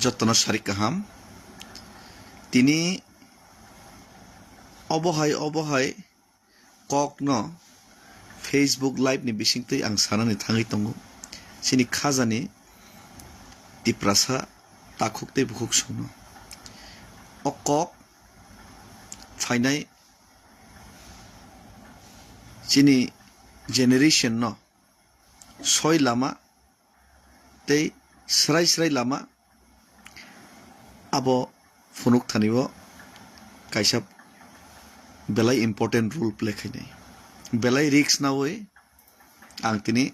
যত্ন সারিক কাহাম তিনি অবহায় ককন Facebook live ni bisingtui ang sanani thangai tongo sini khajani tiprasa takhukte bukhuk sungno o kok fainai sini generation no soi lama tei srai lama abo funuk thanibo kaisa belai important role play khainai belai risk na oi ang tini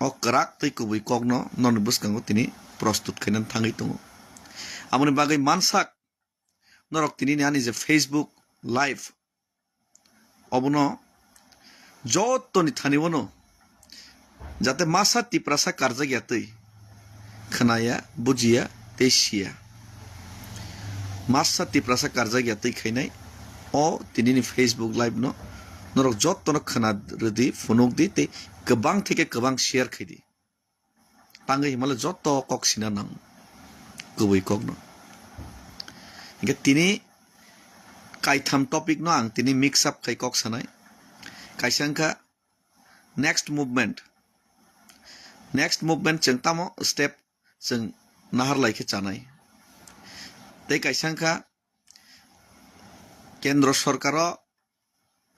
o krak tei kubui kokno non buskango tini prostut khainan thangai tongo amoni bagai mansak norok tini ani je Facebook live obono jottoni thanibono jate masa tiprasa karja gyatui khanaya bujiya tesia masa tiprasa karja gyatui khainai o tini ni Facebook live no norok jottono khana rudi funuk di te kebang theke kebang share khaidi tangai himala jotto kok sina nang kubui kokno inge tini kaitham topic no ang tini mix up khai kok sanai kaisangka next movement jeng tamo step jeng nahar laike chanai tei kaisangka kendro sorkaro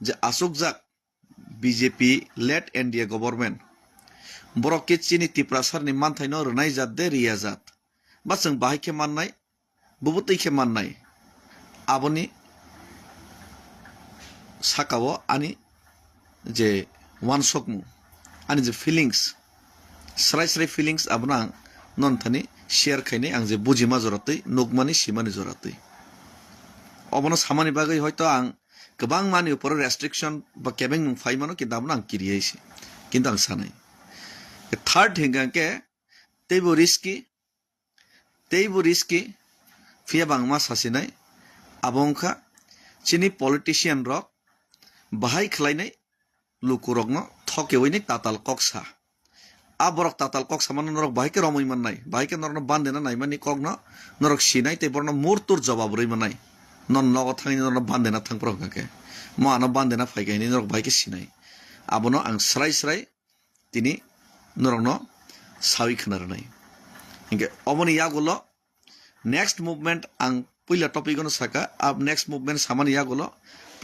je asukjak BJP led India government borok ke chini tiprasar ni manthai no rnai jat de riyajat ba jeng bahai ke mannai bubutui ke mannai aboni sakao ani je wansokmu ani je feelings srai feelings abna non thani share khaine ang je bujima joratui nugmani simani joratui obono samani bagai hoyto ang kebang mani upor restriction ba kebeng nung fai mano ki damna ang kiriyeisi kintu ang sanai third hinga ke teibo riski fia bangma sasinai abongkha chini politician rok bahai khlainai lukurokno thokeoini tatal koksa aborok tatal koksa mano norok bahai ke romoi mannai bahai ke norno bandena naimani kokno norok sinai te borno murtur jawab roi manai non logo thangni norno bandena thangpro kake mo ano bandena phaigaini norok bahai ke sinai abono ang srai tini norokno sawi khnarnai inge oboni yagulo next movement ang puila topic ono saka ab next movement samani yagulo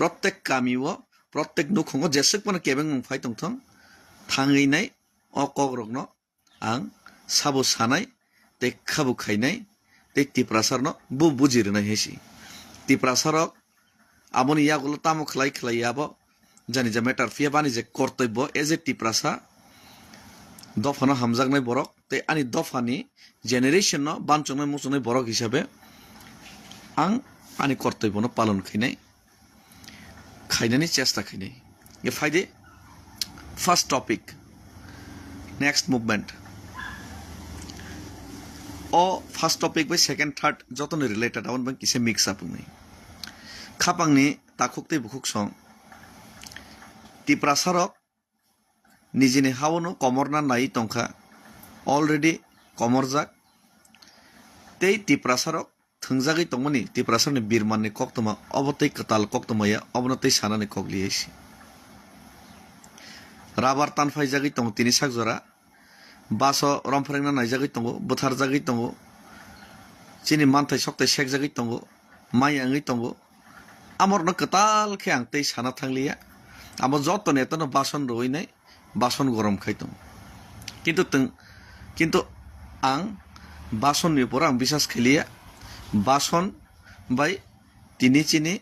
प्रत्येक कामिओ प्रत्येक नुखुङो Jacek पनि केबें phi तंथं थाङैनाय अ कगरगनो आं साबो सानाय ते खाबु खाइनाय ते तिप्रासारनो बु बुजिरनाय हेसि तिप्रासारक आबनि यागुलो तामो खलाय आबो जानि जा मेटार फिया बानि जे कर्तव्य एज ए तिप्रासा दफानो हामजागनाय बरक ते आनि दफानि जेनेरेशन न बानचंनाय मुचनाय बरक हिसाबै आं आनि कर्तव्यनो पालन खैनाय खाइनानै चेष्टा खाइनाय ये फाइदे फर्स्ट टॉपिक नेक्स्ट मूवमेंट ओ first topic by second third जतन रिलेटेड आवन बं किसे मिक्स अप नै खापांनि ताखुकते बुखुक सं तिप्रासारक निजिनि हावनो कमरना नाय तंखा अलरेडी कमरजाक ते तिप्रासारक थंजागै तंगमनि तिप्रासारनि बिरमाननि कक्तमा अबतै कताल कक्तमाया अबनतै सानानि कगलियैसि राबार तानफाय जागै तंग तिनि सागजरा बासो रमफ्रेंना नायजागै तंग बुथार जागै तंग चिनि मानथाय सकथाय सेक जागै तंग माइ आङै तंग आमरनो कताल खे आंतै साना थांलिया आमो जत नेतनो बासन रोइनाय बासन गरम खाय तंग किन्तु आं बासननि उपर आं बिसास खलिया बासन बाय तिनि चिनि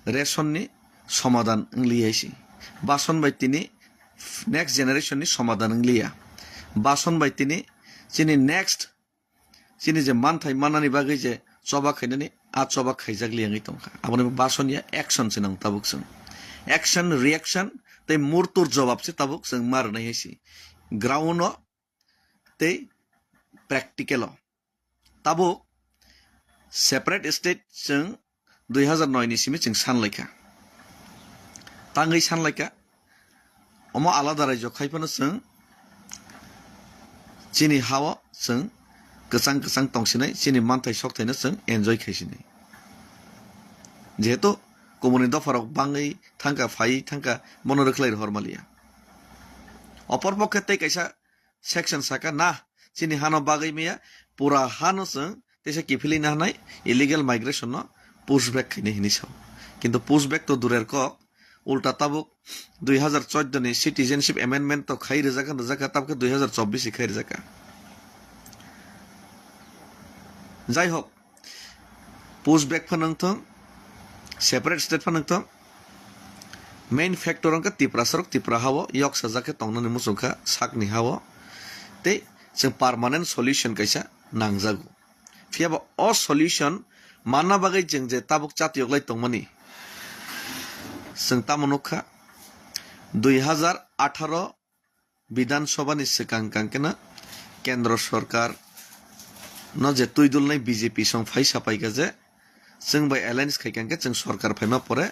रेशननि समाधान लियाइसि बासन बाय तिनि नेक्स्ट जेनेरेशन नि समाधान लिया बासन बाय तिनि चिनि नेक्स्ट चिनि जे मानथाय मानानि बागै जे चबा खाइनानि आ चबा खाइजाग लियांगै तंखा आबनि बासननिया एक्शन सिनां ताबुक जों एक्शन रिएक्शन ते मुरतुर जवाब से ताबुक जों मारनाय हेसि ग्राउन्ड ते प्रेक्टिकल ताबुक सेपारेट स्टेट जों 2009 नि सिम जों सानलायखा तांगै सानलायखा अमा आलादा राज्य खायफानो जों चिनि हाव जों गोसां तंसिनाय सिनि मानथाय सक्थायनो जों एन्जय खायसिनाय जेहेतु कमुनि दफाराव बाङै थांका फायै थांका मनोरखलाय हरमालिया अपर पक्षे तै कैसा सेक्शन साका ना सिनि हानो बागै मैया पूरा हानो जों तेसे किफिलिनो हानाय इलिगेल माइग्रेशन न पुशबैक खायनो हिनि साव किन्तु पुशबैक तो दूरेर कक उल्टा ताबुक 2014 नि सिटीजनशिप एमेंडमेंट तो खाई रजाका ताबके 2024 खाई रजाका जाय हक पुशबैक फनंथों सेपारेट स्टेट फनंथों मेन फैक्टर अंका तिप्रा सरक तिप्रा हावो यक सजाके तंगनो मुसुखा साकनि हावो ते जों परमानेंट सल्यूशन कैसा नांजागो फियाबा अ सल्यूशन मानना बागै जों जे ताबुक चातियकलाय तंगमनि जों तामनुखा 2018 विधानसभा नि सिगां कांकेना केंद्र सरकार न जे तुइदुलनाय बीजेपी सं फाइसा पाइगा जे जों बाय एलायंस खायकांके जों सरकार फायमा परे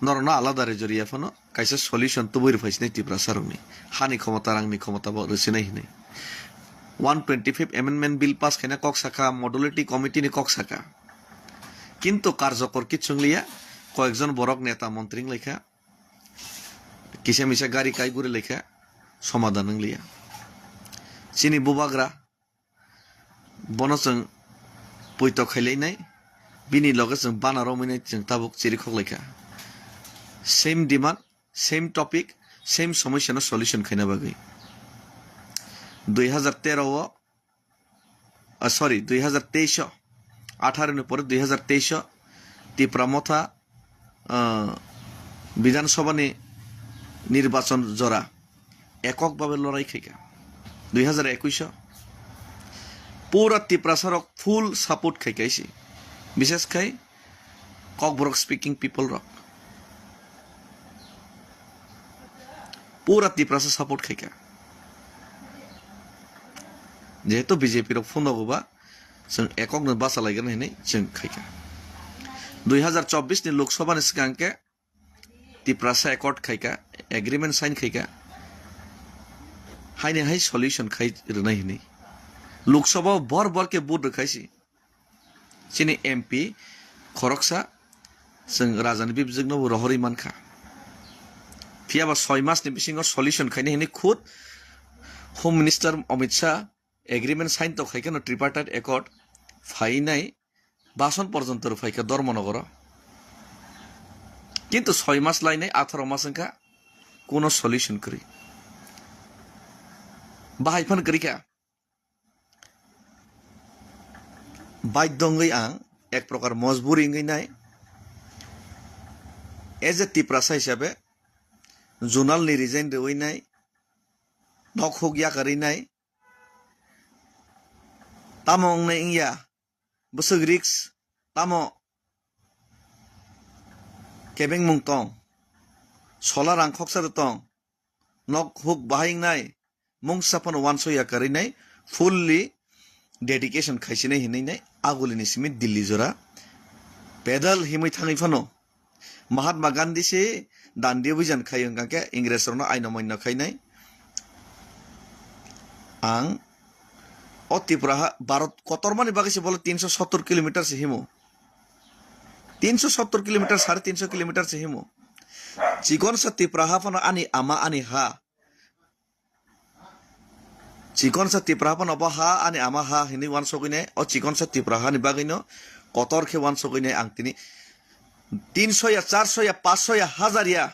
नरना आलादा रेजरिया फनो कैसे सल्यूशन तो बोर फाइसने तिप्रा सरंनि हानि क्षमता रांनि क्षमता बो रसिनाय हिनै 125 एमेंडमेंट बिल पास खायना कक साखा मडुलिटी कमिटी नि कक साखा किन्तु कार्यकर किछुंलिया कयेकजन बरक नेता मंत्री लेखा किसे मिसे गारि कायगुरि लेखा समाधान लिया सिनि बुबाग्रा बनसं पुइतो खायलायनाय बिनि लगे जों बानाराव मिनाय जों ताबुक चिरिखक लेखा same demand same topic same समस्या न सल्यूशन खायना बागै 2023 18 नि पर 2023 तिप्रा मथा विधानसभा नि निर्वाचन जरा एকক भावे लड़ाई खायका 2021 पूरा तिप्रा सरक फुल सपोर्ट खायकायसी विशेष खाय ककबरक स्पीकिंग पीपल रक पूरा तिप्रा से सपोर्ट खायका जेहेतु बीजेपी रक फोन होबा जों एकक न बासा लायगोन होननाय जों खायका 2024 नि लोकसभा नि सिगांके तिप्रा से एकॉर्ड खायका एग्रीमेंट साइन खायका हायने हाय सल्यूशन खाय रनाय हिनै लोकसभा बर के बुट रखायसी सिनि एमपी खरकसा जों राजानि बिबजोंनो रहरि मानखा फियाबा 6 मास नि बिसिङाव सल्यूशन खायने हिनै खुद home minister Amit Shah agreement sign तो खायका न ट्रिपार्टाइट एकॉर्ड फाइनाय बासन पर्यन्त फायका धर्मनगर किन्तु 6 मास लायनाय 18 मास का कोनो सल्यूशन करी बाहायफान करिका बाध्यंगै आं एक प्रकार मजबूरिंगै नाय एज ए तिप्रासा हिसाबै जुनाल नि रिजाइन देवैनाय नखोगिया करिनाय तामंग नै इंया बसग रिक्स तामो केबें मुंतं सोला रांखकसा दं नक हुक बाहायनाय मुंसाफन वानसया करिनाय फुल्ली डेडिकेशन खायसिनाय हिनैनाय आगुलिनि सिमित दिल्ली जरा पैदल हिमै थाङै फनो महात्मा गांधी से दांडी अभियान खायो गाके इंग्रेसरनो आइनो माइनो खायनाय आं अतिप्रा भारत कतरमानि बागैसे बोले 370 किलोमीटर से हिमो 370 किलोमीटर 350 किलोमीटर से हिमो चिकन से तिप्रा फनो आनी आमा आनी हा चिकन से तिप्रा फनो अब हा आनी आमा हा हिनी वान सगैने ओ चिकन से तिप्रा हानि बागैनो कतर के वान सगैने आं तिनि 300 या 400 या 500 या 1000 या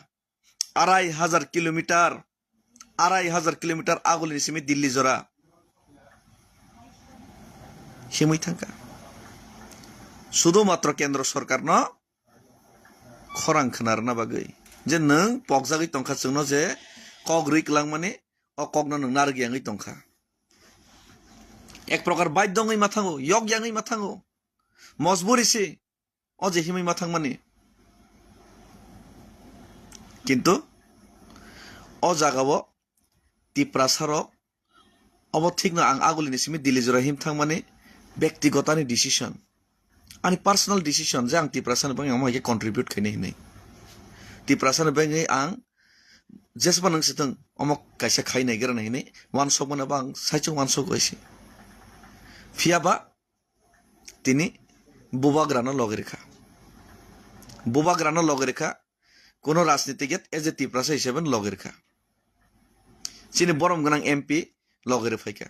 2500 किलोमीटर आगुलिनि सिमि दिल्ली जरा हिमै थांका शुधुमात्र केंद्र सरकार न खरां खोनारना बागै जे नों पकजागै तंखा जोंनो जे कक रिकलां माने अ ककनो नों नारगियाङै तंखा एक प्रकार बाध्यङै माथाङो यगयाङै माथाङो मजबुरिसि अ जे हिमै माथां माने किन्तु अ जागाव तिप्रा सरक अब ठीक न आं आगुलिनि सिमि दिल्ली जरा हिम थां माने व्यक्तिगतनि डिसिजन आनी पर्सनल डिसिजन जे आं तिप्रासानो बाङै आं माइके कन्ट्रिब्यूट खायनो हिनै तिप्रासानो बाङै आं जेसेबां नोंसोरजों अमक कायसे खायनाय गेरना हिनै वान सक मोनाबा आं साइचों वान सक गायसि ফিয়াবা তিনি বুবাগ্রানো লগে রেখা বুবাগ্রানো লগে রেখা কোনো রাজনীতিকে এজ এ তিপ্রাসা হিসেবে লগে রেখা চিনি বরম গোনাং এমপি লগে ফাইকা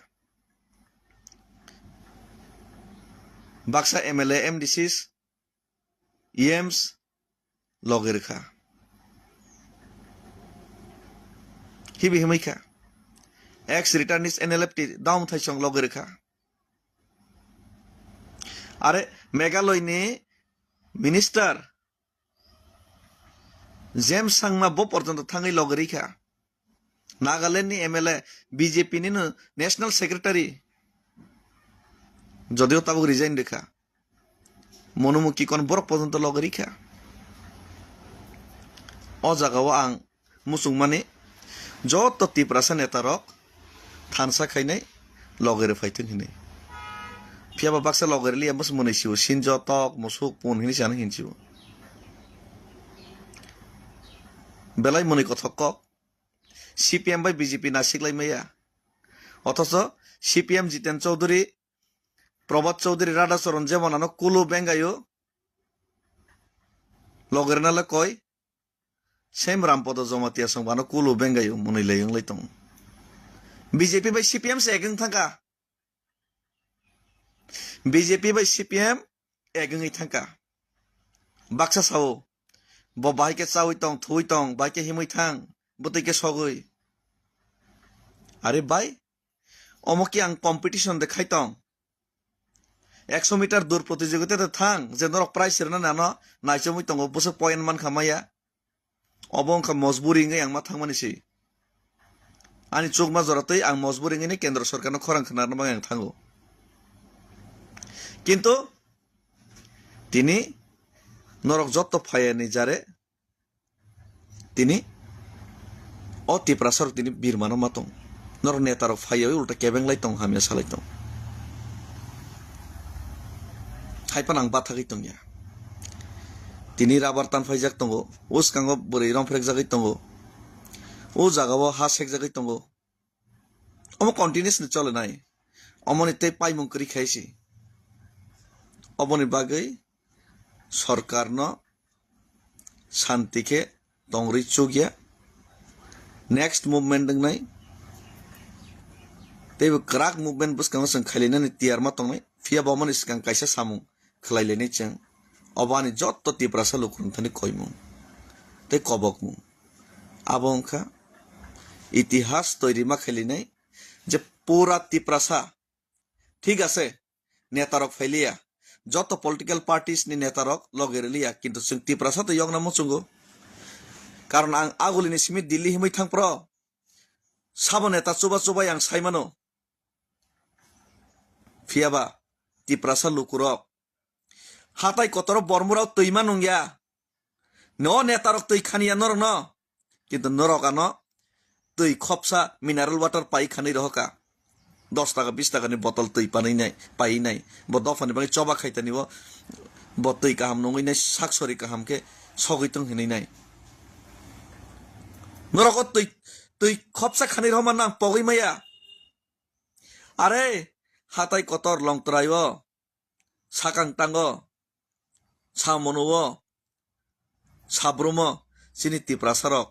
বাক্সা এমএলএ এমডিসিস ইএমস লগে রেখা হিবি হিমাইখা এক্স রিটার্নিস এনএলএফটি দাম থাইসং লগে রেখা আরে মেঘালয়নি মিনিস্টার জেমস সাংমা ব পর্যন্ত থাঙै লগে রেখা নাগাল্যান্ডনি এমএলএ বিজেপি নি ন্যাশনাল সেক্রেটারি যদিও তাবুক রিজাইন রেখা মনুমুখী কোন বরক পর্যন্ত লগে রেখা অ জায়গাও আং মুসুংমানি যত তিপ্রাসা নেতারক থানসা খাইনাই লগে ফাইथों हिनै फियाबा बाक्सा लगे लिया मस मोनैसिव सिनज तक मुसुक पुन हिनि जानो हिनसिव बेलाय मनै कथक সিপিএম बाय বিজেপি नासिकलाय मैया অথচ সিপিএম জিতেন চৌধুরী প্রভাত চৌধুরী রাধাচরণ যেমন কুলু বেঙ্গায়ু লগের নালে কয় সেম রামপদ জমাতিয়া সংবানো কুলু বেঙ্গায়ু মনैलायंलाय दं বিজেপি बाय সিপিএম से एगं थांगा বিজেপি बाय সিপিএম एगंयै थांगा बाक्सा सावो ब बाइके चावै दं थुइ दं बाइके हिमै थां बतैके सगै अरे बाय अमकी आं कम्पिटिशन देखाय दं 100 মিটার দূর প্রতিযোগিতাতে থাং যে নরক প্রাইজ সেরনা নানো নাইচमै दं बसो पॉइंट मान खामाया अबंखा मजबुरिङै आं मा थांमानिसै आंनि चोखमा जरातै आं मजबुरिङैनो केन्द्र सरकारनो खरां खोनानो बाङै आं थांगौ किन्तु তিনি नरक जत फायानि जारे তিনি অতি প্রাসার তিনি বীরমানো মাতং নর নেতার ফাইয়া উল্টা কেবেংলাই দं হামিया सालाय दं हाइपान आं बाथागै दं या তিনি রাবার টান ফাইজাক दं उस कांगो बोरै रंफ्रेक जागै दं ও জাগাও হা সেক जागै दं अम कन्टिनिउस चले नाय अमनिते पाइमुं करि खाइसि अबनि बागै सरकारनो शान्तिके दंरि चुगिया नेक्स्ट मुभमेंट दंनाय तेबो क्राक मुभमेंट बसकांगो जों खालिनानै तियारमा दंनाय फिया बमन सिगां कायसा सामुं खलायलायनाय जों अबानि जत्त तिप्रासा लुकुरथानि कयमुं ते कबकमुं आबंखा इतिहास तैरिमा खालिनाय जे पूरा तिप्रासा ठीक आछे नेतारक फाइलिया जत पलिटिकल पार्टीज नि नेतारक लगेर लिया किन्तु जों तिप्रासा तो यगना मुचुंगो कारण आं आगुलिनि सिमि दिल्ली हिमै थांप्र साबो नेता चुबा चुबाय आं साइमानो फियाबा तिप्रासा लुकुरक हाताय कतर बरमुराव तैमा नंगिया न नेतारक तै खानिया नर न किन्तु नरकानो तै खपसा मिनारेल वाटर पाइ खानै रहका 10 টাকা 20 টাকাनि बटल तै पानैनाय पाइनाय ब दफानि बाङै चबा खाइतानि ब तै काहाम नङैनाय साकसरि काहामके सगैतों हिनैनाय नरक तै खपसा खानै रहमा ना पगै माया अरे हाताय कतर लंतरायो साकां टांगो सामनुवो साब्रुमो सिनि तिप्रासारक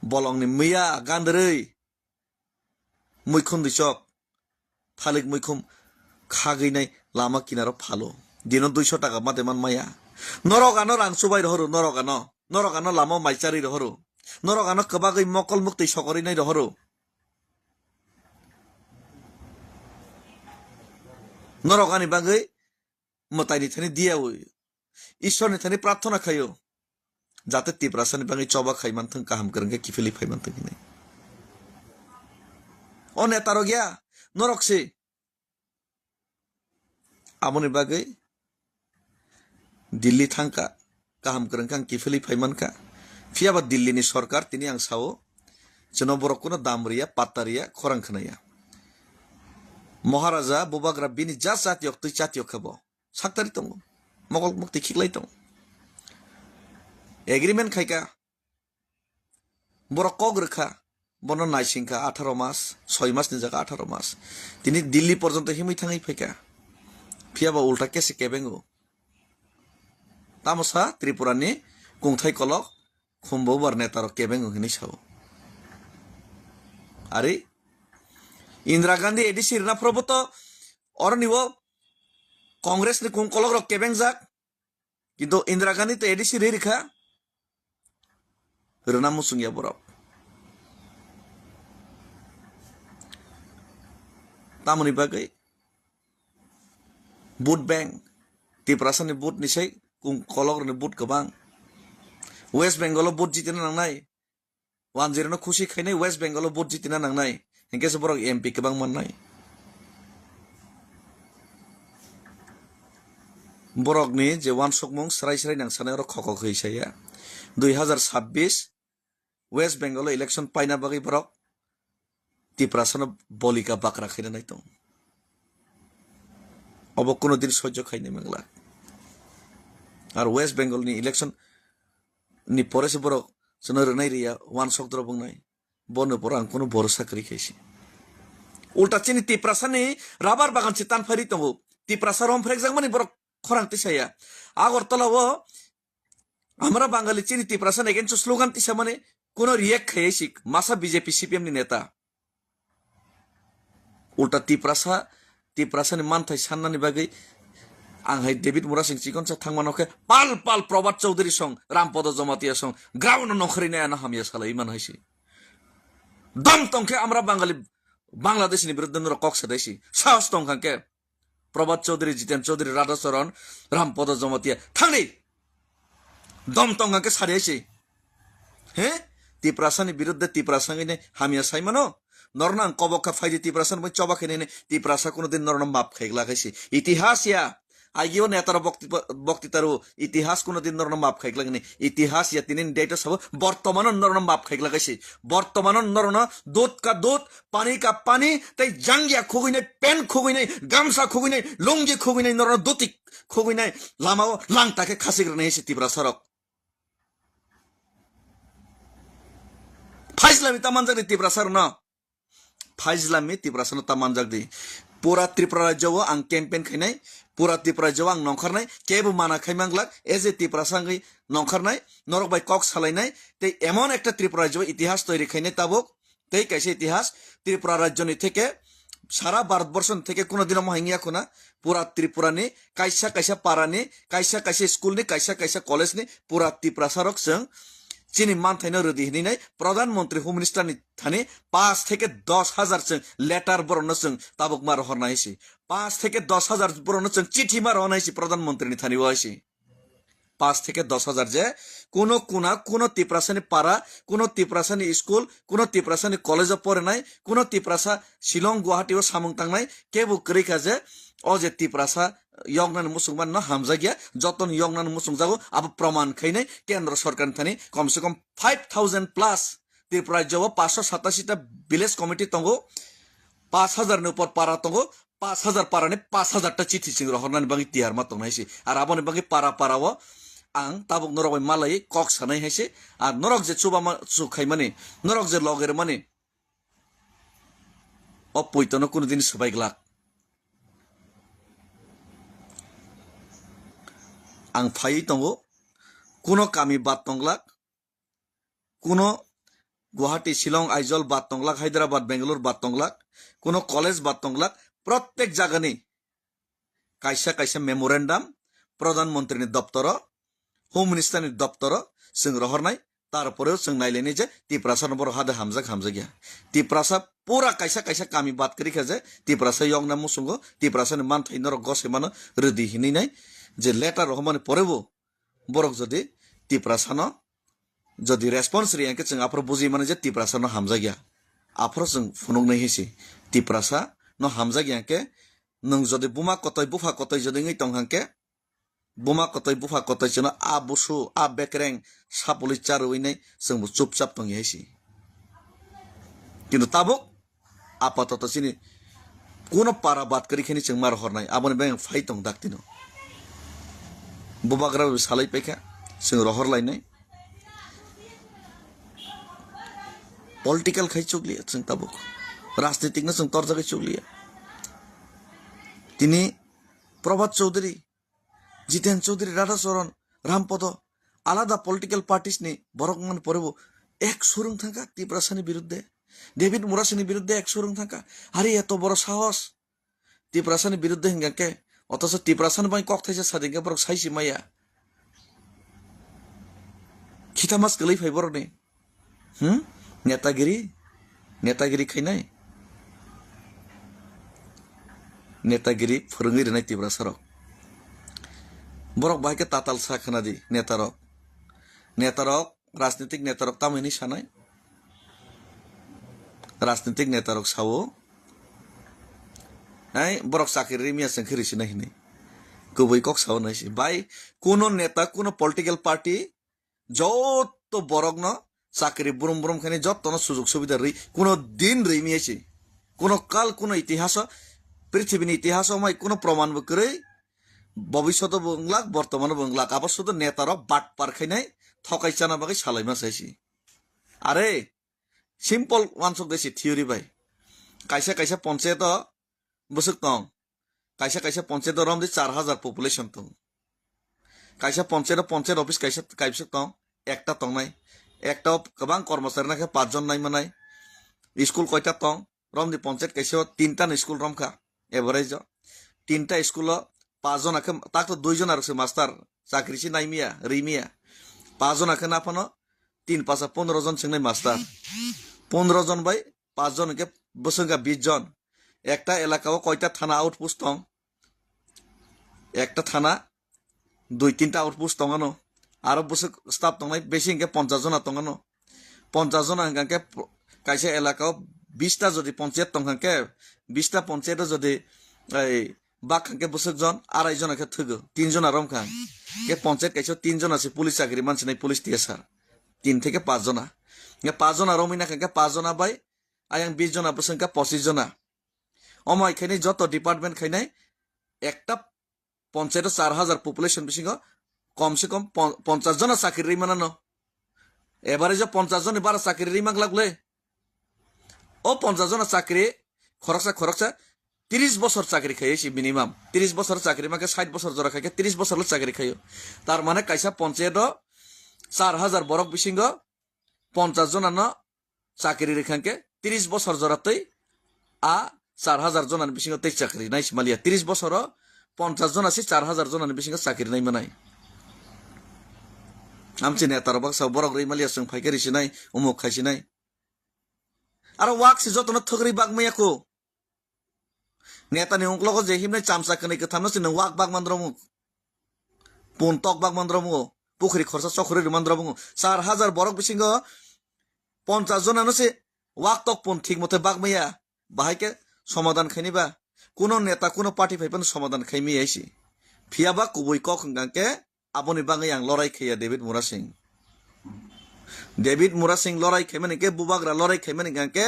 बलंनि मैया गान्दरै मैखुन दिसक फालिक मैखुम खागैनाय लामा किनाराव फालो दिनो 200 টাকা मादेमान माया नरगानो रांसुबाय रहरो नरगानो लामा माइचारि रहरो नरगानो कबागै मकल मुक्ति सकरिनाय रहरो नरगानि बागै मताइनि थानि दियावो ईश्वरनि थानि प्रार्थना खायो जाते तिप्रासानि बागै चबा खाइमानथों काहाम गोरोंगे किफिलि फाइमानथों हिनै ओ नेतारो गया नरकसि आमनि बागै दिल्ली थांका काहाम गोरोंका किफिलि फाइमानका फियाबा दिल्लीनि सरकार तिनि आं सावो जोंनाव बरकनो दामरिया पात्तारिया खरां खोनाया महाराजा बुबाग्रा बिनि जा जातियक तै जातियक खबो साक्तारि दं मगल मुक्ति खिगलाय दं एग्रीमेंट खायका बरक कग्रखा বনো নাইসিংখা 18 মাস 6 মাসनि জায়গা 18 মাস তিনি দিল্লি পর্যন্ত হিमै थाङै फैखा फियाबा उल्टा केसे केबेंगो तामसा त्रिपुरानि कुंथाइ कलक खुम्बो बार नेतार केबेंगो हिनै साव आरे इंदिरा गांधी एदि सिरना प्रभुतो अरनिवो कांग्रेस नि कुं कलक रक केबें जाक किन्तु इंदिरा गांधी तो एदि सिरि रिखा रना मुसुंगिया बरक तामनि बागै बुट बैंक त्रिपुरासानि बुट निसै कुं कलक नि बुट गोबां वेस्ट बेंगल बुट जितिना नांनाय 10 नो खुशी खायनाय वेस्ट बेंगल बुट जितिना नांनाय हेंकेसो बरक एमपी गोबां मोननाय बरकनि जे वान सकमुं स्राय स्राय नांसानाय र खख खैसाया 2026 वेस्ट बेंगल इलेक्शन पाइना बागै बरक त्रिपुरासानो बलिका बाकरा खायना नाय दं अब कोनो दिन सह्य खायनो मंगला और वेस्ट बेंगल नि इलेक्शन नि परेसे बरक जोनो रनाय रिया वान सकद्र बुंनाय बनो पर आं कोनो भरोसा करि खायसि उल्टा चिनि त्रिपुरासानि राबार बागान से तानफारि दंगो त्रिपुरासा रम फ्रेक्जां माने बरक खरां तिसाया आगरतलावो हमरा बांगाली चिनि त्रिपुरासा एगेन्स्ट स्लोगान तिसा माने कोनो रिएक्ट खायसि मासा बीजेपी सीपीएम नि नेता उल्टा त्रिपुरासानि मानथाय साननानि बागै आंहाय डेभिड मुरा सिंह चिकनसा थांमानोखे पाल पाल प्रभात चौधरी सं रामपद जमातिया सं ग्राउन्ड नखरिनाया ना हामिया साला इमान हायसि दम तंखे हमरा बांगाली बांग्लादेशनि विरुद्ध नर कक सदैसि साहस तंखांके प्रभात चौधरी जितेन चौधरी राधा चरण रामपद जमातिया थांनि दम तंखांके सारियासि हे त्रिपुरासानि विरुद्ध त्रिपुरासांगैने हामिया साइमानो नरना कबका फाइदि त्रिपुरासान मै चबाखैने त्रिपुरासा कोनो दिन नरना माप खाइगला खायसि इतिहास या आइयो नेतार बक्तितारो इतिहास कोनो दिन नरना माप खाइगलागने इतिहास या तिनिन डेटा सब वर्तमान नरना माप खाइगला खायसि वर्तमान नरना दूध का दूध पानी का पानी तै जांगिया खुगैने पेन खुगैने गामसा खुगैने लुंगी खुगैने नरना दुति खुगैने लामाव लांटाके खासिग्रने हेसि त्रिपुरासारक फाइजलामि तामानजानि त्रिपुरासार न फाइजलामि त्रिपुरासानो तामानजागदि पूरा त्रिपुरा राज्यआव आं केम्पेन खायनाय पूरा त्रिपुरा राज्यआव आं नंखारनाय केबो माना खायमांगलाक एज ए त्रिपुरासांगै नंखारनाय नरक बाय कक सालायनाय ते एमन एकटा त्रिपुरा राज्यआव इतिहास तैरि खायनाय ताबुक तै कैसे इतिहास त्रिपुरा राज्यनि थेके सारा भारतवर्षनि थेके कोनो दिन माहिंगिया खुना पूरा त्रिपुरानि कायसा कायसा पारानि कायसा कायसा स्कुलनि कायसा कायसा कलेजनि पूरा त्रिपुरासारक जों चिनी मानथाइनो रदि हिनै प्रधानमन्त्री होम मिनिस्टारनि थाने 5 থেকে 10,000 जों लेटार बरनो जों ताबुक मार हरनायसि 5 থেকে 10,000 बरनो जों चिठी मार हरनायसि प्रधानमन्त्रीनि थाने वासि 5 থেকে 10,000 जे कोनो कुना कोनो त्रिपुरासानि पारा कोनो त्रिपुरासानि स्कुल कोनो त्रिपुरासानि कलेजाव पढ़नाय कोनो त्रिपुरासा शिलं गुवाहाटीआव सामुं तांनाय केबो करिखा जे अजे त्रिपुरासा यंगनान मुसुंगमान न हामजा गया जतन यंगनान मुसुंगजागो अब प्रमाण खैने केंद्र सरकार थानी कम से कम 5,000 प्लस त्रिपुरा राज्यआव 587 टा विलेज कमिटी तंगो 5,000 नि ऊपर पारा तंगो 5,000 पाराने 5,000 टा चिठी सिंग रहरनानि बागै तिहार मा तंनायसि आर आबनि बागै पारा पाराव आं ताबुक नरक मालाय कक सानाय हायसे आ नरक जे चुबा सुखाय माने नरक जे लगेर माने अपयतन कोनो दिन सबायग्ला आं फाइ दंगो कोनो कामी बात तंगलाक कोनो गुवाहाटी शिलं आइजल बात तंगलाक हैदराबाद बेंगलोर बात तंगलाक कोनो कलेज बात तंगलाक प्रत्येक जागानि कायसा कायसा मेमोरेंडम प्रधानमंत्री दफ्तर होम मिनिस्टारनि दफ्तर जों रहरनाय तारपरेও जों नायलायनाय जे त्रिपुरासा बर हादे हामजा गया त्रिपुरासा पूरा कायसा कायसा कामी बात करिखा जे त्रिपुरासा यंगना मुसुंगो त्रिपुरासानि मानथाइ नरक गसे मानो रदि हिनैनाय जे लेटार रहमाने परेबो बरक जदि त्रिपुरासानो जदि रेस्पन्स रियाके जों आफर बुजि माने जे त्रिपुरासानो हामजा गया आफर जों फुनुंनाय हेसि त्रिपुरासा न हामजा गयाके नों जदि बुमा कतय बुफा कतय जदि ngै तंहांके बुमा कतय बुफा कतय जनो आ बुसु आ बेकरें सापुलि चारुइनाय जों चुपचाप तंगि हेसि किन्तु ताबुक आपातत सिनि कोनो पारा बात करिखेनि जों मार हरनाय आबनि बें फाइ तं दाक्तिनो बुबाग्रा सालाय पैखा जों रहरलायनाय पॉलिटिकल खाई चुगलिया जों ताबुक राजनीतिक जों तरजागै चुगलिया तिनी प्रभात चौधरी जितेन चौधरी राधाचरण रामपद आलादा पॉलिटिकल पार्टीज नि बरकमान परेबो एक सुरुं थांका तिप्रासानि बिरुद्धे डेविड मुरासिनि बिरुद्धे एक सुरुं थांका आरे एत बड़ साहस तिप्रासानि बिरुद्धे हिंगाके अथच तिप्रासान बाय कक थाइसे सादिंगे बरक साइसि माया खिथामास गलै फाइ बरकनि नेतागिरि खायनाय नेतागिरि फोरोंगिरि नाय तिप्रासारक बरक बाहायके ताताल सा खोनादि नेतारक राजनीतिक नेतारक तामैनि सानाय राजनीतिक नेतारक सावो आई बरक चाकरी मिया संखिरिसि नाहिनै गुबै कक साव नायसि बाय कोनो नेता कोनो पॉलिटिकल पार्टी जत बरक न चाकरी बुरुम बुरुम खाने जत न सुजुग सुविधा रही कोनो दिन रही मियासि कोनो काल कोनो इतिहास पृथ्वीनि इतिहास माय कोनो प्रमाण बकरै भविष्यत बंगलाक बर्तमान बंगलाक आबार शुद्ध नेतारक बाट पारखायनाय थकायचाना बागै सालायमा साइसि आरे सिम्पल वानसक देसि थियोरी बाय कायसा पंचायत बसक दं कायसा पंचायत रमदि 4000 पपुलेशन दं कायसा पंचायत ऑफिस कायसा दं एकटा तंनाय एकटा गोबां कर्मचारी नाके 5 जन नाय मानाय स्कूल कयटा दं रमदि पंचायत कायसा 3टा स्कूल रमखा एभारेज 3टा स्कूल 5 जन आके ताक तो 2 जन आरो मास्टर चाकरिसि नायमिया रैमिया 5 जन आके नाफानो 3 5 15 जन सिंनाय मास्टर 15 जन बाय 5 जन के बसंगा 20 जन एकटा एलाकाओ कयटा थाना आउटपोस्ट दं एकटा थाना 2-3टा आउटपोस्ट दंगानो आरो बसक स्टाफ दंनाय बेसिंगे 50 जना दंगानो 50 जना हंगाके कायसा एलाकाओ 20टा जदि पंचायत दंगाके 20टा पंचायत जदि बाखांके बसक जन 2.5 जनाके थगो 3 जना रमखा के पंचायत कायसा 3 जना से पुलिस चाकरी मानसि नाय पुलिस टीएसआर 3 থেকে 5 जना के 5 जना रमिना के 5 जना बाय आयां 20 जना बसंका 25 जना अमाय खायनाय जत डिपार्टमेंट खायनाय एकटा पंचायत 4000 पपुलेशन बिसिंग कम से कम 50 जना चाकरी रैमानानो एभारेज 50 जन बारा चाकरी रैमाग लागले ओ 50 जना चाकरी खरकसा 30 বছর চাকরি খাইছি মিনিমাম 30 বছর চাকরি মাকে 60 বছর জরা খাইকে 30 বছর চাকরি খাইও তার মানে কাইসা পঞ্চায়েত 4000 বরক বিসিঙ্গ 50 জনান চাকরি রেখাকে 30 বছর জরাতেই আ 4000 জনান বিসিঙ্গ তেই চাকরি নাইস মালিয়া 30 বছর 50 জন আছে 4000 জনান বিসিঙ্গ চাকরি নাই মানাই আমচি নেতার বাক্সা বরক রে মালিয়া সং ফাইকারিসি নাই উমুক খাইসি নাই আর ওয়াকসি যতন থগরি বাগমাयाको नेता ने उंगलों को जेहिम ने चामसा करने के थामनो से न वाक बाग मंद्रमु पोंतक बाग मंद्रमु पुखरी खरसा चखरी मंद्रमु 4000 बरक बिसिंग 50 जनानो से वाक तक पोन ठीक मते बागमैया बाहाय के समाधान खैनिबा कोनो नेता कोनो पार्टी फाइपन समाधान खैमी आइसि फियाबा कुबुय कक हंगाके आबनि बागै आं लराय खैया डेविड मुरा सिंह लराय खैमाने के बुबाग्रा लराय खैमाने गाके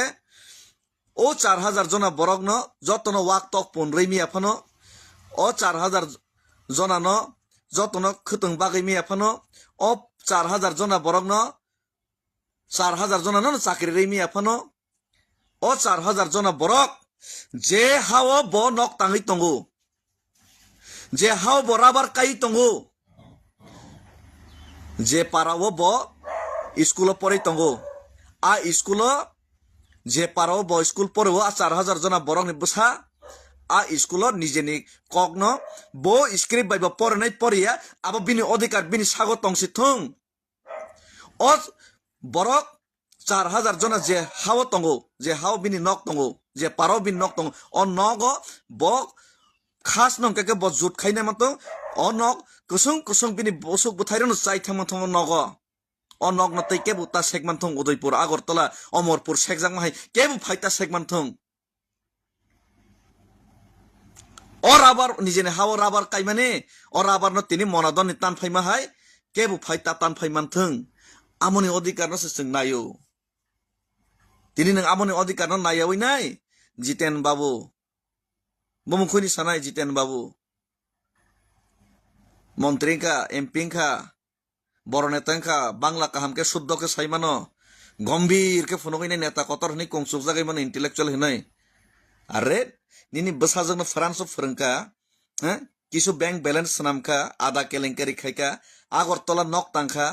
ओ 4000 जना बरक न जतन वाक तक पन रैमी आफानो ओ 4000 जना न जतन खतंग बागैमी आफानो ओ 4000 जना बरक न 4000 जना न चाकरी रैमी आफानो ओ 4000 जना बरक जे हाव ब नक तांगै तंगो जे हाव बराबर काई तंगो जे पारावो ब स्कूल परै तंगो आ स्कूल जे पारो ब स्कूल परेबो 4000 जना बरक बसा आ स्कूल निजेनि कगन बो स्क्रिप्ट बायबा परनाय परिया आबो बिनि अधिकार बिनि सागो तंसि थं ओ बरक 4000 जना जे हाव तंगो जे हाव बिनि नक तंगो जे पारो बिनि नक तंगो ओ नग ब खास नंके ब जुट खाइना मतो ओ नक कुसुं बिनि बसुक बुथाइरन चाइ थामथं नग ओ नग नतै केबु ता सेगमान थं उदयपुर आगरतला अमरपुर सेगजां माहाय केबु फाइता सेगमान थं और आबार निजेने हाव राबार काइमाने और आबार न तिनि मनादन तान फाइमा हाय केबु फाइता तान फाइमान थं आमनि अधिकार न जों नायो तिनि नों आमनि अधिकार न नायावै नाय जितेन बाबू बमुखुनि सानाय जितेन बाबू मंत्री का एमपी का बड़ नेता का बांग्ला काहाम के शुद्ध के साइमानो গম্ভীর কে ফোন কইনাই নেতা কতর হনি কংসুক জাগাই মানে ইন্টেলেকচুয়াল হনাই আরে নিনি বসাজोंनो ফ্রান্স ফরংকা হ্যাঁ কিছু ব্যাংক ব্যালেন্স নামকা আদা কেলেঙ্কারি খাইকা আগরতলা নক তাংখা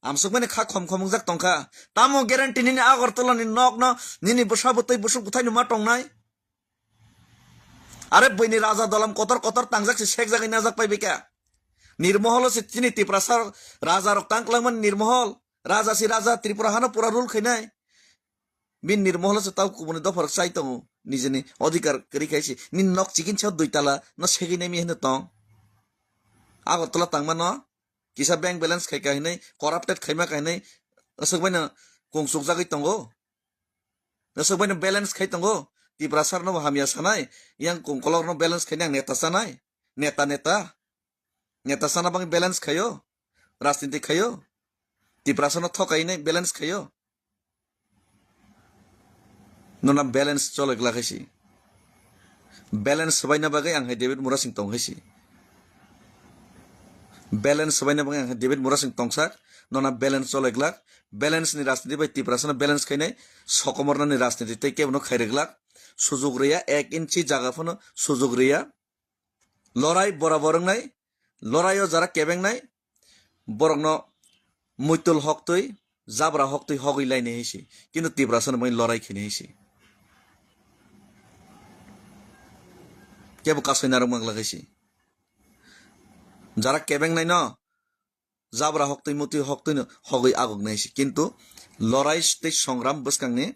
আমসুক মানে খা খম খম জাক তংখা তামো গ্যারান্টি নিনি আগরতলা নি নক ন নিনি বসাবতই বসু কোথায় নুমা টংনাই আরে বইনি রাজা দলাম কতর কতর তাংজাকছে শেখ জাগাই না জাক পাইবেকা নির্মহল সে চিনি ত্রিপুরাসার রাজা রক তাংকলাংমান নির্মহল রাজা সি রাজা ত্রিপুরা হানো পুরা রুল খাইনাই বিন নির্মহল সে তাও কুবনি দফর চাই তং নিজেনি অধিকার করি খাইছি নি নক চিকিন ছাও দুইতালা ন সেগিনাই মি হেনে তং আগরতলা তাংমা ন কিসা ব্যাংক ব্যালেন্স খাইকা হিনাই করাপ্টেড খাইমা খাইনাই असोकबायनो कংসুক জাগাই तंगो असोकबायनो बैलेंस खाइ तंगो ত্রিপুরাসার नो हामिया सानाय यां कंकलर नो बैलेंस खाइनाय नेता सानाय नेता नेता नेता साना बांग बैलेंस खायो राजनीति खायो ত্রিপুরাসাर नो थकाइनाय बैलेंस खायो नोना बैलेंस चलक लाखायसि बैलेंस सबायना बागै आं डेभिड मुरा सिंह तंगैसि बैलेंस सबायना बागै आं डेभिड मुरा सिंह तंगसार नोना बैलेंस चलक लाख बैलेंस नि राजनीति बाय ত্রিপুরাসাर बैलेंस खाइनाय सकमरना नि राजनीति तै केबनो खाइरगलाक सुजुग रिया 1 इंची जागाफोनो सुजुग रिया लड़ाई बराबरंनाय लड़ाइयो जारा केबेंनाय बरंनो मुइतुल हक तै जाब्रा हक तै हगैलायनाय हैसि किन्तु ত্রিপুরাসাर मै लड़ाई खिने हैसि केबो कासैनार मांगलागैसि जारा केबेंनाय न जाब्रा हक तै मुति हक तै हगै आगगनायसि किन्तु लड़ाई तै संग्राम बसकांनि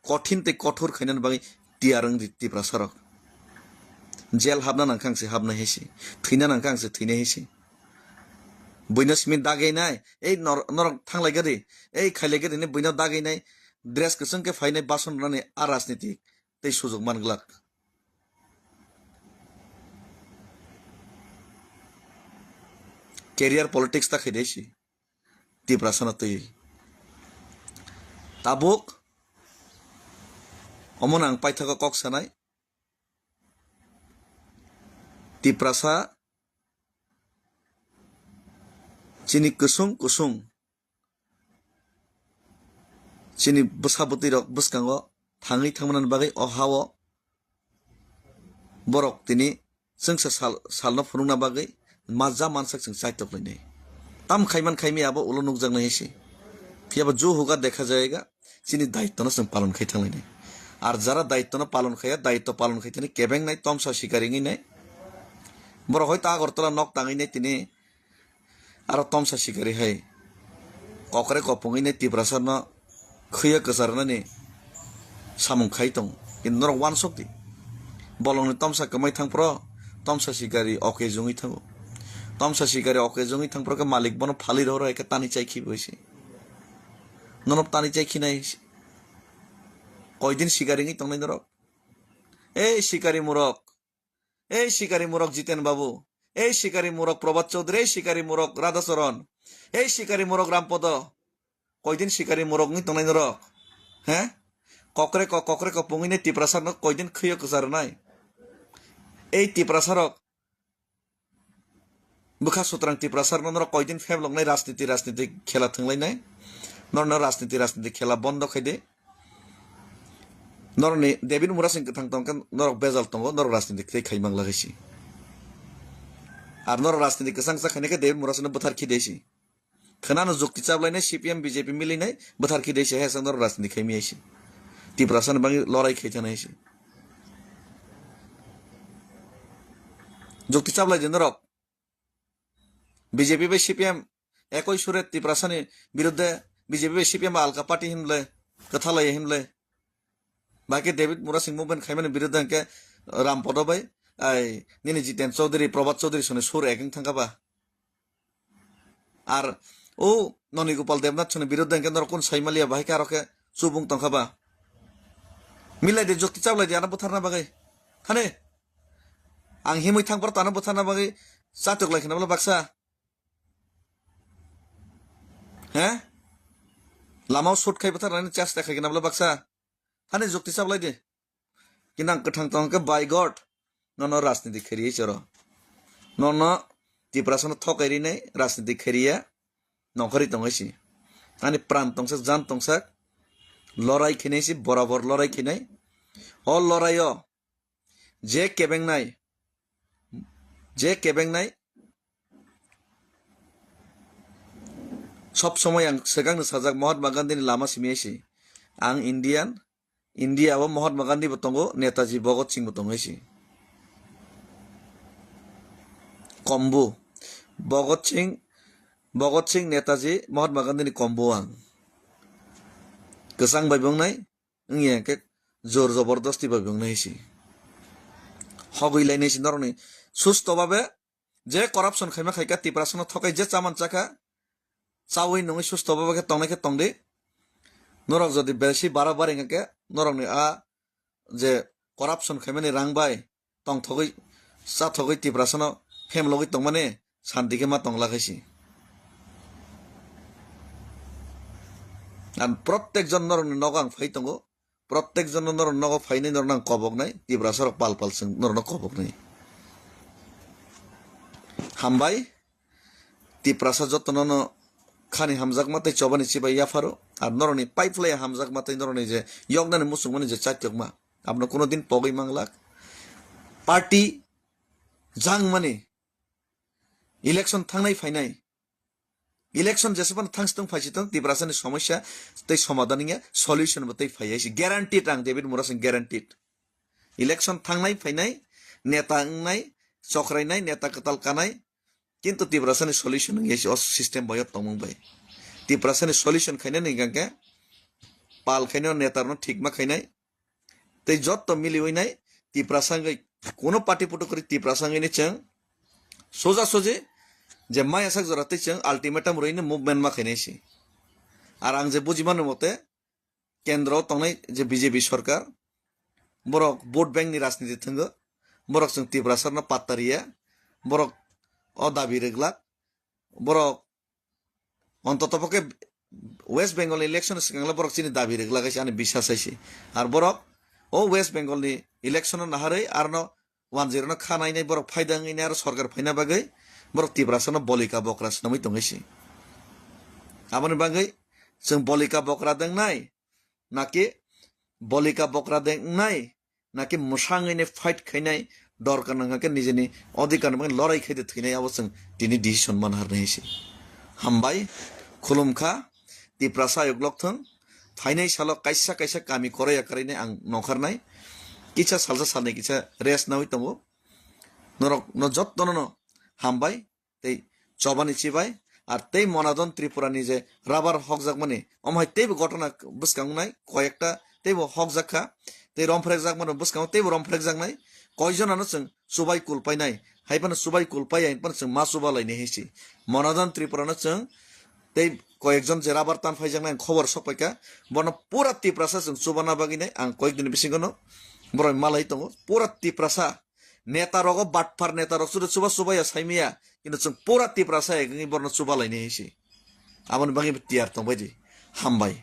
कठिन तै कठोर खैनान बागै टियारं ত্রিপুরাসাर जेल हाबना नांखांसि हाबना हैसि थैना नांखांसि थैना हैसि बयनो सिमिन दागैनाय ए नरक थांलायगारि ए खायलायगारि ने बयनो दागैनाय ड्रेस गोसोंके फायनाय बासन रानै आ राजनीति तै सुजुग मानगलाक कैरियर पॉलिटिक्स ता खैदैसि ত্রিপুরাসার तै ताबुक अमन आं पाइथाका कक सानाय ত্রিপুরাসা चिनी कुसुं कुसुं चिनी बसाबती रक बसकांगो थाङै थांमोनान बागै अहावो बरक तिनी जोंसा सालनो फुरुंना बागै माजा मानसाक जों साइतप्लायनाय ताम खाइमान खाइमी आबो उलो नुकजांनाय हैसि फियाबो जो होगा देखा जाएगा चिनी दायित्व न जों पालन खाइ थांलायनाय আর যারা দায়িত্ব না পালন খাইয়া দায়িত্ব পালন খাইতেনি কেবেং নাই তমসা শিকারিঙি নাই বড় হয়তো আগরতলা নক তাঙি নাই তিনি আর তমসা শিকারি হাই ককরে কপঙি নাই ত্রিপুরাসার ন খৈয়া কসারনানি সামুং খাই দं কিন্তু নরক ওয়ান শক্তি বলংনি তমসা কমাই থাংপ্র তমসা শিকারি অকে জঙি থাঙ্গো তমসা শিকারি অকে জঙি থাংপ্রকে মালিক বন ফালি রহর একে তানি চাইখি বইছি ননব তানি চাইখি নাই কয়দিন শিকারিঙি তংনাই নরক এই শিকারি মুরক জিতেন বাবু এই শিকারি মুরক প্রভাত চৌধুরী এই শিকারি মুরক রাধাচরণ এই শিকারি মুরক রামপদ কয়দিন শিকারি মুরক নি তংনাই নরক হ্যাঁ ককরে ক পুঙিনে ত্রিপুরাসার ন কয়দিন খৈয় কসার নাই এই ত্রিপুরাসারক বুখা সুতরাং ত্রিপুরাসার নরক কয়দিন ফেমলং নাই রাজনীতি খেলা থাংলাই নাই নর রাজনীতি খেলা বন্ধ খাইদে नरनि डेभिड मुरा सिंह थां तंग नरक बेजाल तंगो नरक राजनीति खै खाइमां लागायसि आर नरक राजनीति कसं साखानेके डेभिड मुरा सिंह बथार खिदैसि खनानो जुक्ति चाबलायनाय सीपीएम बीजेपी मिलिनाय बथार खिदैसि हेसा नरक राजनीति खाइमियासि ত্রিপুরাসাर बांगि लड़ाई खैथानायसि जुक्ति चाबलाय जे नरक बीजेपी बे सीपीएम एकई सुरे ত্রিপুরাসাरनि बिरुद्धे बीजेपी बे सीपीएम आलका पार्टी हिमले कथालाय हिमले बाकी डेभिड मुरा सिंह मुभमेंट खाइमानि बिरुद्धे के रामपद बाय आई निनि जितेन चौधरी प्रभात चौधरी सने सुर एकिं थांगाबा आर ओ ननी गोपाल देवनाथ सने बिरुद्धे के नरकुन साइमालिया बाहाय के सुबुं तंखाबा मिलाय दे जुक्ति चावलाय दे आना बुथारना बागै थाने आं हिमै थांपर ताना बुथारना बागै जातक लायखनाबला बाक्सा हैं लामाव सुट खाइ बुथारनानै चार्ज देखायगोनाबला बाक्सा थाने जुक्ति चाबलाय दे किना गथां तंके बाय गॉड नन राजनीति खरियै चर नन ত্রিপুরাসাर थकायरिनाय राजनीति खरिया नखरि तंगायसि आनि प्राण तंसा जान तंसा লড়াই খেনেছি বরাবর লড়াই খেনাই অ লড়াইও যে কেবেंनाय सब समय आं सिगांनो साजाक महात्मा गांधीनि लामा सिमियासि आं इन्डियाआव महात्मा गांधीबो दङ नेताजी भगत सिंहबो दङसि कम्बो भगत सिंह नेताजी महात्मा गांधीनि कम्बो आं गोसां बायबंनाय इंगे जोर जबरदस्ती बायबंनायसि हगैलायनायसि नरनि सुस्थभावे जे करापसन खायमा खायका तिप्रासन थकाय जे चामान चाखा चावै नङै सुस्थभावे तंनायखे तंदे नरक जदि बेसि बारा बारेंगे नरकनि जे करापसन खायमानि रांबाय तंग थगै चा थगै तिप्रासन फेम लगै तंमाने शान्तिखे मा तंलाखैसि आं प्रत्येक जन नरकनि नग आं फाइ दङ प्रत्येक जन नर नग फाइनाय नर नां कबकनाय तिप्रासर पाल पाल जों नरन कबकनाय हामबाय तिप्रासा जतन खानि हामजाक मातै चबानि चिबाय याफारो আর নরনি পাইপলাই হামজাক মাথায় নরনি যে ইয়গনানি মুসলমানি যে চাইতকমা আপনার কোনোদিন পগৈ মাংলাক পার্টি জাং মানে ইলেকশন থাংনাই ফাইনাই ইলেকশন যেসেবান থাংস্তং ফাইছিতং তিব্রাসানি সমস্যা তৈ সমাধানিয়া সলিউশন বতৈ ফাইয়াইছি গ্যারান্টিড আং ডেভিড মুরাসিং গ্যারান্টিড ইলেকশন থাংনাই ফাইনাই নেতা নাই চক্রাইনাই নেতা কতাল কানাই কিন্তু তিব্রাসানি সলিউশন ইয়াইছি অস সিস্টেম বয়ত তমংবাই तिप्रासानि सल्यूशन खाइना नै गांके पाल खाइना नेतारनो ठीक मा खाइनाय तै जत्त मिलि होइनाय तिप्रासांगै कोनो पार्टी पुटो करि तिप्रासांगै नि चंग सोजा सोजे जे माया साक जरातै चंग अल्टिमेटम रइनो मुभमेन्ट मा खाइनायसि आर आं जे बुजिमानो मते केन्द्रआव तंनाय जे बीजेपी सरकार बरक भोट बैंक नि राजनीति थंगो बरक जों तिप्रासारनो पात्तारिया बरक अ दाबि रेगला बरक অন্ততপক্ষে ওয়েস্ট বেঙ্গল ইলেকশন সিগাংলা বরক চিনি দাবি রেগলাগাইছে আনি বিশ্বাস আইছে আর বরক ও ওয়েস্ট বেঙ্গলনি ইলেকশন নাহাरै আর ন 10 ন খানাইনাই বরক ফায়দাङैनो आरो सरकार फायना बागै बरक तिब्रासन बलिका बकरा सनामै दंगैसि आबनि बागै जों बलिका बकरा दंनाय नाकि बलिका बकरा दंनाय नाकि मुसाङैनो फाइट खायनाय दरकार नङाके निजेनि अधिकार लड़ाई खायदो थैनाय आबो जों दिनै डिसिसन मान हारनायसि हामबाय खुलुमखा तिप्रासा यगलकथों फाइनाय साल कायसा कायसा कामी करया करैने आं नखारनाय किसा सालजा सालनै किसा रेस नावै तंगो नरक न जत्तन न हामबाय तै चबानि चिबाय আর तै मनादन त्रिपुरानि जे राबार हकजाक माने अमहाय तैबो घटना बुसकांनाय कयेकटा तैबो हकजाखा तै रमफ्रेक जाक माने बुसकां तैबो रमफ्रेक जाकनाय कयजनानो जों सुबाय कुलपायनाय हायपान सुबाय कुलपाय हायपान जों मा सुबालायने हेसि मनादन त्रिपुरानो जों तै कयेकजन जे राबार तान फायजाकनाय खबर सपायका बन पुरा तिप्रासा जों सुबाना बागिनाय आं कयेक दिन बिसिगनो बरय मालाय दङ पुरा तिप्रासा नेता रग बाटफार नेता रग सुबा सुबाया साइमिया किन्तु जों पुरा तिप्रासा एकनि बरन सुबालायने हेसि आबन बागि तियार तंबायदि हामबाय।